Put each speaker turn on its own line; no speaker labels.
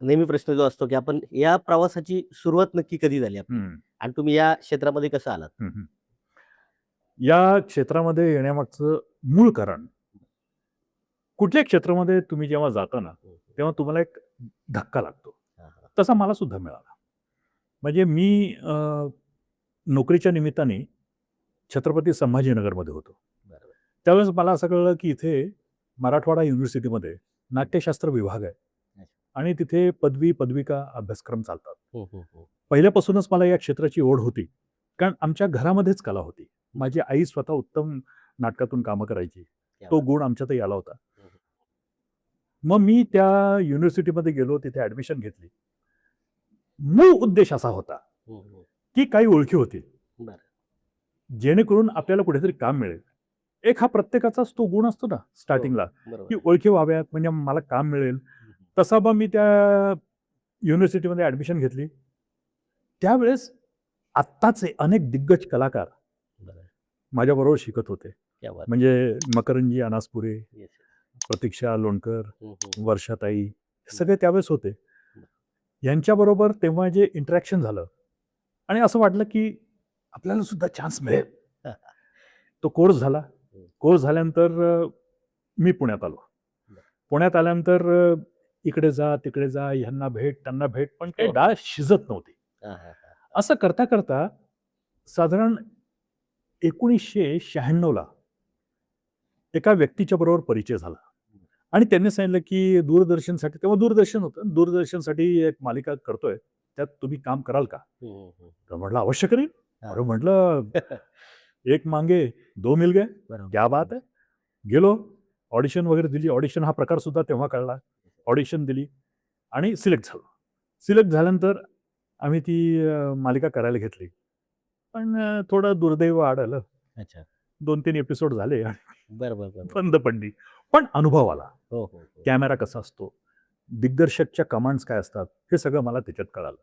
नेहमी प्रश्न जो असतो, की आपण या प्रवासाची सुरुवात नक्की कधी झाली आपली?
हं,
आणि तुम्ही या क्षेत्रामध्ये कसं आलात?
हं, हं. या क्षेत्रामध्ये येण्यामागचं मूळ कारण, कुठल्याही क्षेत्रामध्ये तुम्ही जेव्हा जाता ना,
हं, हं.
तेव्हा तुम्हाला एक धक्का लागतो.
हां, हां.
तसा मला सुद्धा मिळाला. म्हणजे मी नोकरीच्या निमित्ताने छत्रपती संभाजीनगरमध्ये होतो.
बरोबर.
त्यावेळेस मला असं कळलं, की इथे मराठवाडा युनिव्हर्सिटीमध्ये नाट्यशास्त्र विभाग आहे
अच्छा.
आणि तिथे पदवी, पदविका अभ्यासक्रम चालतात.
हो, हो, हो.
पहिल्यापासूनच मला या क्षेत्राची ओढ होती. कारण आमच्या घरामध्येच कला होती. माझी आई स्वतः उत्तम नाटकातून कामं करायची.
क्या
तो
बात
गुण आमच्यातही आला होता.
है! हं, हं.
मग मी त्या युनिव्हर्सिटीमध्ये गेलो, तिथे ॲडमिशन घेतली. मूळ उद्देश असा होता,
हं, हं.
की काही ओळखी होतील,
बरं.
जेणेकरून आपल्याला कुठेतरी काम मिळेल. एक हा प्रत्येकाचाच तो गुण असतो ना
हो,
स्टार्टिंगला,
बरोबर
की
आहे.
ओळखी व्हाव्यात म्हणजे मला काम मिळेल.
हं, हं.
तसा मग मी त्या युनिव्हर्सिटीमध्ये ॲडमिशन घेतली. त्यावेळेस आत्ताचे अनेक दिग्गज कलाकार
बरं आहे.
माझ्याबरोबर शिकत होते.
क्या बात है!
म्हणजे मकरंजी अनासपुरे,
येस, येस.
प्रतीक्षा लोणकर,
हं, हं.
वर्षाताई
बरं,
सगळे त्यावेळेस होते.
बरं.
यांच्याबरोबर तेव्हा जे इंटरॅक्शन झालं आणि असं वाटलं, की आपल्याला सुद्धा चान्स मिळेल.
हां, हां.
तो कोर्स झाला.
हं.
कोर्स झाल्यानंतर मी पुण्यात आलो.
बरं.
पुण्यात आल्यानंतर इकडे जा, तिकडे जा, ह्यांना भेट, त्यांना भेट, पण काही
हो.
डाळ शिजत नव्हती.
हां, हां, हां.
असं करता साधारण 1996 ला एका व्यक्तीच्या बरोबर परिचय झाला आणि त्यांनी सांगितलं, की दूरदर्शनसाठी तेव्हा दूरदर्शन होतं. दूरदर्शनसाठी एक मालिका करतोय, त्यात तुम्ही काम कराल का?
हं, हं, हं.
तर म्हटलं, "अवश्य करीन."
हां.
अरे म्हटलं, "एक मांगे दो मिल गए."
बरोबर.
क्या बात है! गेलो, ऑडिशन वगैरे दिली. ऑडिशन हा प्रकार सुद्धा तेव्हा कळला. ऑडिशन दिली आणि सिलेक्ट झालो. सिलेक्ट झाल्यानंतर आम्ही ती मालिका करायला घेतली. पण थोडं दुर्दैव आढळलं.
अच्छा.
2-3 एपिसोड झाले आणि
बरं, बरं, बरं, बरं.
बंद पडली. पण अनुभव आला.
हो, हो, हो.
कॅमेरा कसा असतो, दिग्दर्शकच्या कमांड्स काय असतात, हे सगळं मला त्याच्यात कळालं.